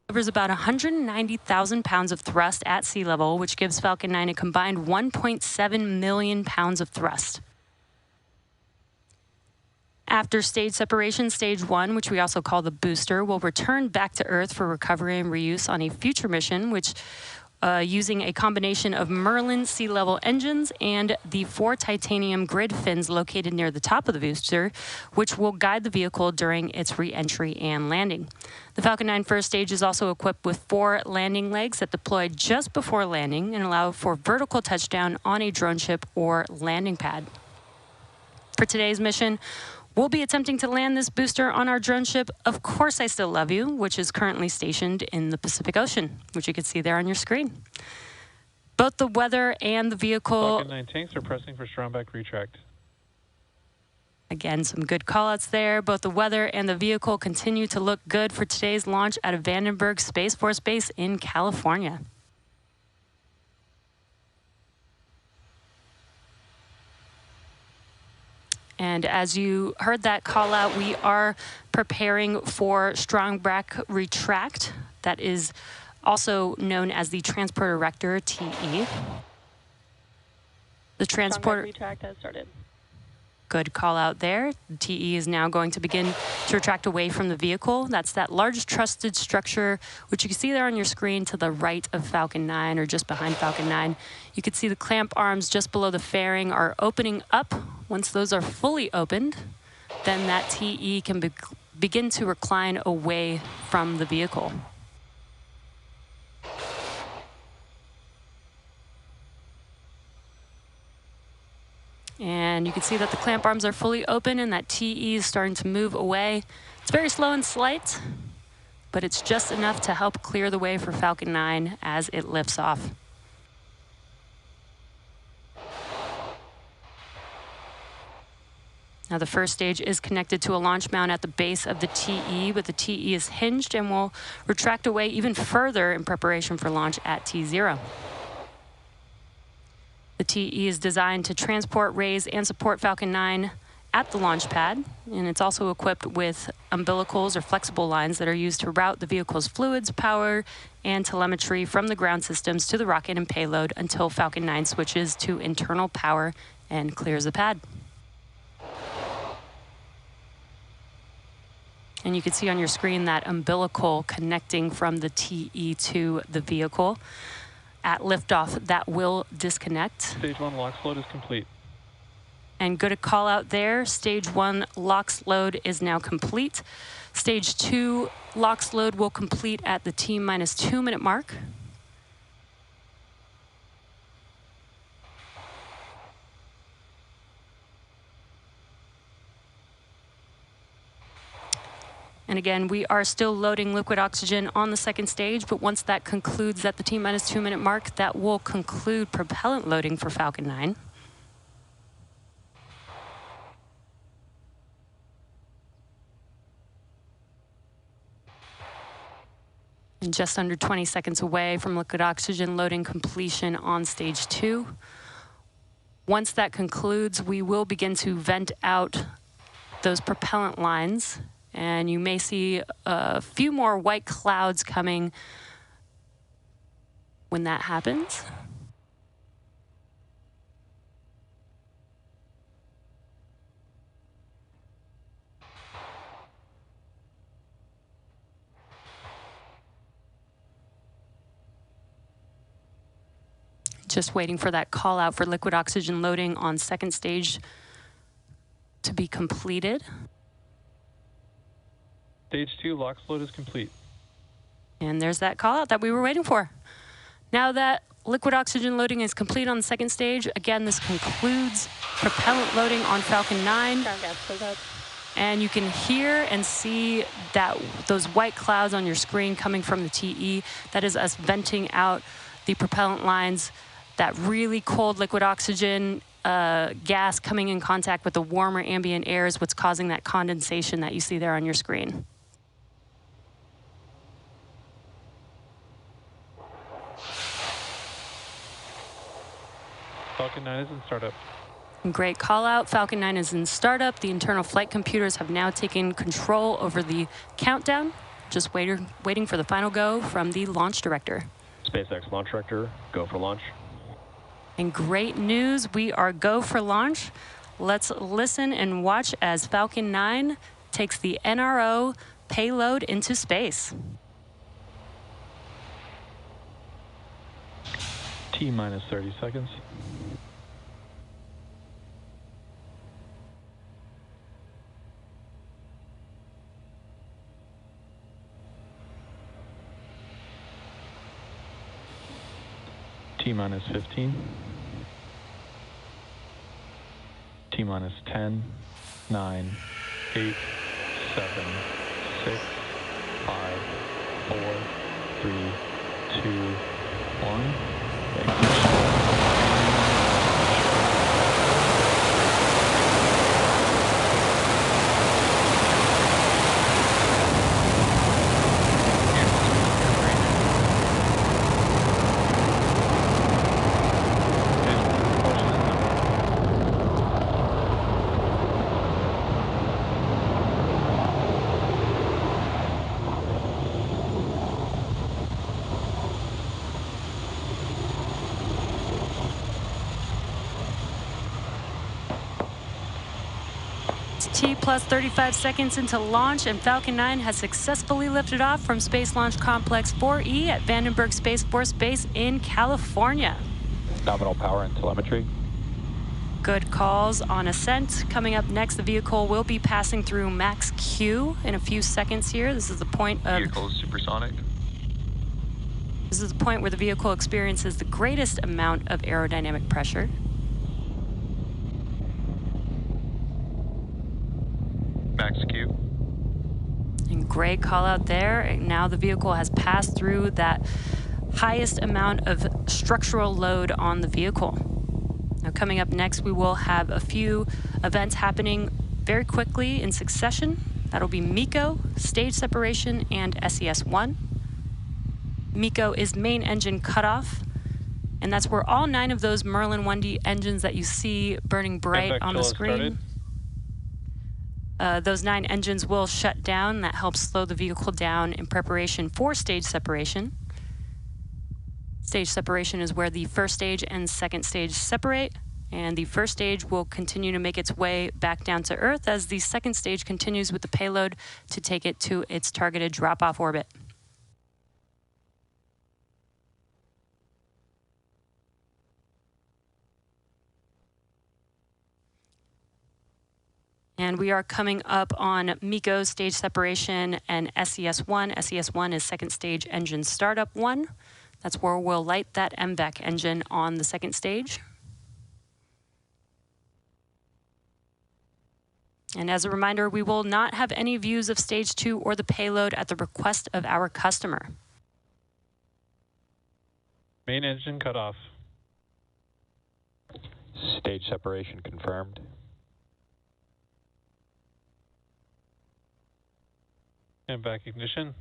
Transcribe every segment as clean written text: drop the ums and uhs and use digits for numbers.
delivers about 190,000 pounds of thrust at sea level, which gives Falcon 9 a combined 1.7 million pounds of thrust. After stage separation, stage 1, which we also call the booster, will return back to Earth for recovery and reuse on a future mission, which using a combination of Merlin sea level engines and the 4 titanium grid fins located near the top of the booster, which will guide the vehicle during its re-entry and landing. The Falcon 9 first stage is also equipped with 4 landing legs that deploy just before landing and allow for vertical touchdown on a drone ship or landing pad. For today's mission, we'll be attempting to land this booster on our drone ship, Of Course I Still Love You, which is currently stationed in the Pacific Ocean, which you can see there on your screen. Both the weather and the vehicle... Falcon 9 tanks are pressing for strong back retract. Again, some good callouts there. Both the weather and the vehicle continue to look good for today's launch out of Vandenberg Space Force Base in California. And as you heard that call out, we are preparing for strong back retract. That is also known as the transporter rector, TE. The transporter retract has started. Good call out there. The TE is now going to begin to retract away from the vehicle. That's that large trusted structure, which you can see there on your screen to the right of Falcon 9 or just behind Falcon 9. You can see the clamp arms just below the fairing are opening up. Once those are fully opened, then that TE can begin to recline away from the vehicle. And you can see that the clamp arms are fully open and that TE is starting to move away. It's very slow and slight, but it's just enough to help clear the way for Falcon 9 as it lifts off. Now the first stage is connected to a launch mount at the base of the TE, but the TE is hinged and will retract away even further in preparation for launch at T0. The TE is designed to transport, raise, and support Falcon 9 at the launch pad, and it's also equipped with umbilicals or flexible lines that are used to route the vehicle's fluids, power, and telemetry from the ground systems to the rocket and payload until Falcon 9 switches to internal power and clears the pad. And you can see on your screen that umbilical connecting from the TE to the vehicle. At liftoff, that will disconnect. Stage 1 LOX load is complete. And good call out there. Stage 1 LOX load is now complete. Stage 2 LOX load will complete at the T-2 minute mark. And again, we are still loading liquid oxygen on the second stage, but once that concludes at the T-2 minute mark, that will conclude propellant loading for Falcon 9. And just under 20 seconds away from liquid oxygen loading completion on stage 2. Once that concludes, we will begin to vent out those propellant lines. And you may see a few more white clouds coming when that happens. Just waiting for that call out for liquid oxygen loading on second stage to be completed. Stage 2 LOX load is complete. And there's that call out that we were waiting for. Now that liquid oxygen loading is complete on the second stage, again, this concludes propellant loading on Falcon 9. And you can hear and see that those white clouds on your screen coming from the TE. That is us venting out the propellant lines. That really cold liquid oxygen gas coming in contact with the warmer ambient air is what's causing that condensation that you see there on your screen. Falcon 9 is in startup. Great call out. Falcon 9 is in startup. The internal flight computers have now taken control over the countdown. Just waiting for the final go from the launch director. SpaceX launch director, go for launch. And great news, we are go for launch. Let's listen and watch as Falcon 9 takes the NRO payload into space. T-minus 30 seconds. T-minus 15. T-minus 10, 9, 8, 7, 6, 5, 4, 3, 2, 1. T plus 35 seconds into launch, and Falcon 9 has successfully lifted off from Space Launch Complex 4E at Vandenberg Space Force Base in California. Nominal power and telemetry. Good calls on ascent. Coming up next, the vehicle will be passing through max Q in a few seconds here. This is the point of... Vehicle is supersonic. This is the point where the vehicle experiences the greatest amount of aerodynamic pressure. Max Q. And great call out there. And now the vehicle has passed through that highest amount of structural load on the vehicle. Now coming up next, we will have a few events happening very quickly in succession. That'll be MECO, stage separation, and SES-1. MECO is main engine cutoff, and that's where all 9 of those Merlin 1D engines that you see burning bright on the screen. Those 9 engines will shut down. That helps slow the vehicle down in preparation for stage separation. Stage separation is where the first stage and second stage separate, and the first stage will continue to make its way back down to Earth as the second stage continues with the payload to take it to its targeted drop-off orbit. And we are coming up on MECO stage separation and SES-1. SES-1 is second stage engine startup 1. That's where we'll light that MVAC engine on the second stage. And as a reminder, we will not have any views of stage 2 or the payload at the request of our customer. Main engine cut off. Stage separation confirmed. And back ignition.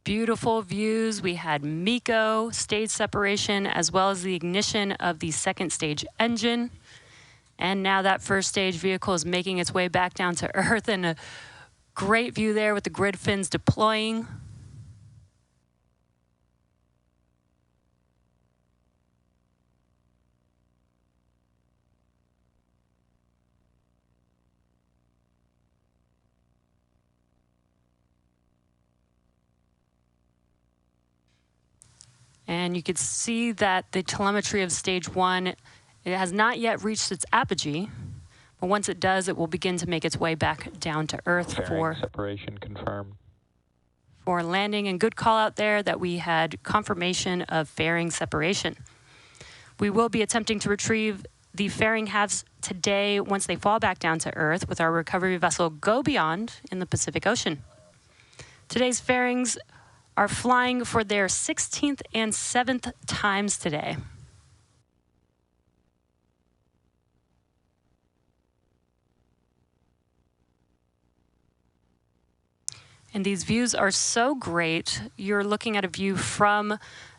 Beautiful views. We had MECO, stage separation, as well as the ignition of the second stage engine. And now that first stage vehicle is making its way back down to Earth, and a great view there with the grid fins deploying. And you can see that the telemetry of stage 1, it has not yet reached its apogee, but once it does, it will begin to make its way back down to Earth Fairing separation confirmed. For landing. And good call out there that we had confirmation of fairing separation. We will be attempting to retrieve the fairing halves today once they fall back down to Earth with our recovery vessel Go Beyond in the Pacific Ocean. Today's fairings are flying for their 16th and 7th times today. And these views are so great. You're looking at a view from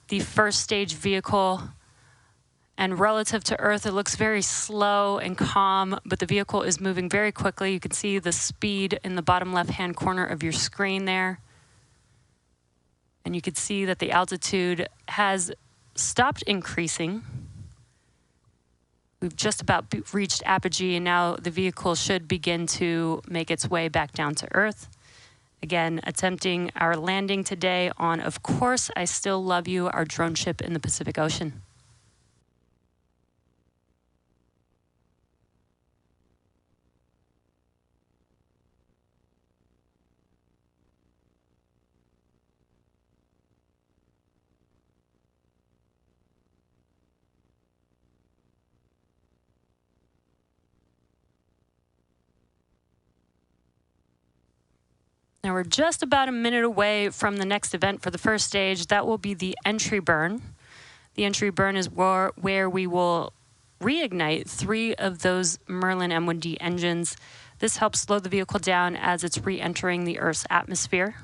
the first stage vehicle And relative to Earth, it looks very slow and calm, but the vehicle is moving very quickly. You can see the speed in the bottom left-hand corner of your screen there. And you can see that the altitude has stopped increasing. We've just about reached apogee, and now the vehicle should begin to make its way back down to Earth. Again, attempting our landing today on, of course, I Still Love You, our drone ship in the Pacific Ocean. Now we're just about a minute away from the next event for the first stage. That will be the entry burn. The entry burn is where we will reignite 3 of those Merlin M1D engines. This helps slow the vehicle down as it's re-entering the Earth's atmosphere.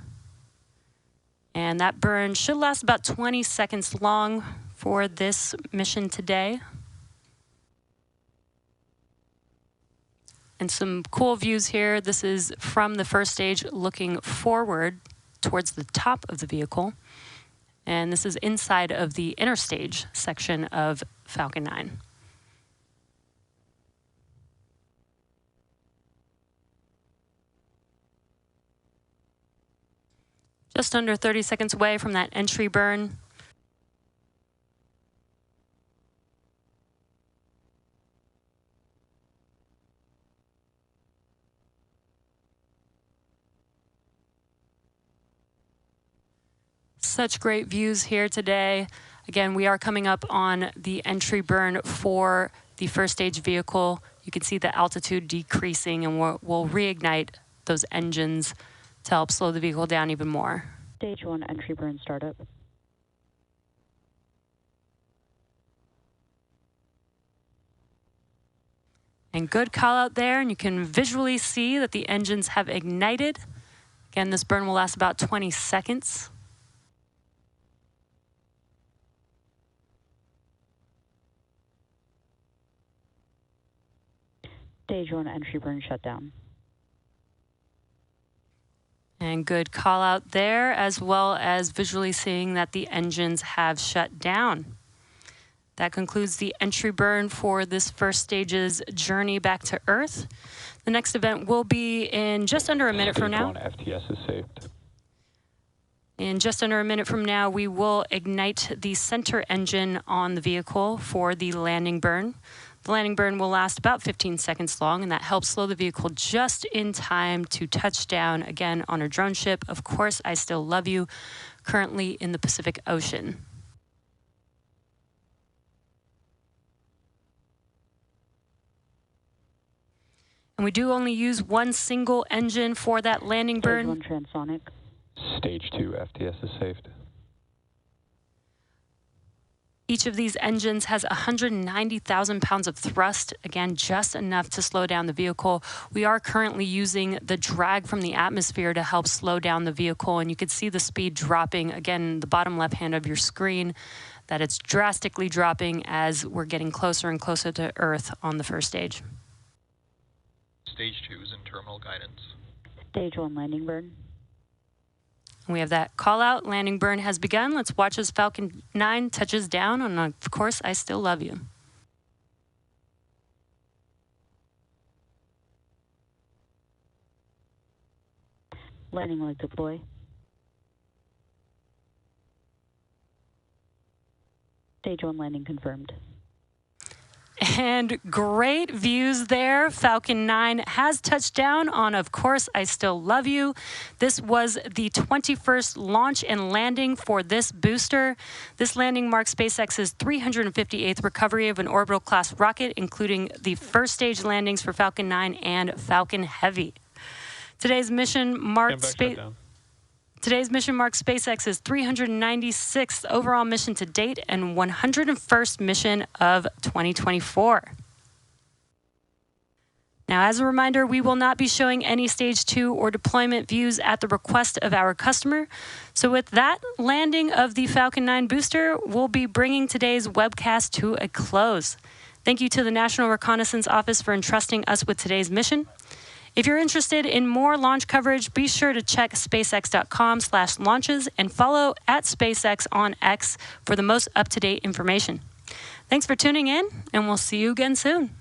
And that burn should last about 20 seconds long for this mission today. And some cool views here. This is from the first stage looking forward towards the top of the vehicle. And this is inside of the inner stage section of Falcon 9. Just under 30 seconds away from that entry burn. Such great views here today. Again, we are coming up on the entry burn for the first stage vehicle. You can see the altitude decreasing, and we'll reignite those engines to help slow the vehicle down even more. Stage 1 entry burn startup. And good call out there, and you can visually see that the engines have ignited. Again, this burn will last about 20 seconds. Stage 1 entry burn shutdown. And good call out there, as well as visually seeing that the engines have shut down. That concludes the entry burn for this first stage's journey back to Earth. The next event will be in just under a minute from now. FTS is saved. In just under a minute from now, we will ignite the center engine on the vehicle for the landing burn. The landing burn will last about 15 seconds long, and that helps slow the vehicle just in time to touch down again on our drone ship. Of course, I Still Love You, currently in the Pacific Ocean. And we do only use one single engine for that landing burn. Stage 1 transonic. Stage 2 FTS is saved. Each of these engines has 190,000 pounds of thrust, again, just enough to slow down the vehicle. We are currently using the drag from the atmosphere to help slow down the vehicle, and you can see the speed dropping, again, the bottom left hand of your screen, that it's drastically dropping as we're getting closer and closer to Earth on the first stage. Stage 2 is in terminal guidance. Stage 1 landing burn. We have that call out. Landing burn has begun. Let's watch as Falcon 9 touches down on, of course, I Still Love You. Landing leg deploy. Stage 1 landing confirmed. And great views there. Falcon 9 has touched down on, of course, I Still Love You. This was the 21st launch and landing for this booster. This landing marks SpaceX's 358th recovery of an orbital class rocket, including the first stage landings for Falcon 9 and Falcon Heavy. Today's mission marked SpaceX's 396th overall mission to date and 101st mission of 2024. Now, as a reminder, we will not be showing any Stage 2 or deployment views at the request of our customer. So with that landing of the Falcon 9 booster, we'll be bringing today's webcast to a close. Thank you to the National Reconnaissance Office for entrusting us with today's mission. If you're interested in more launch coverage, be sure to check spacex.com/launches and follow @SpaceX on X for the most up-to-date information. Thanks for tuning in, and we'll see you again soon.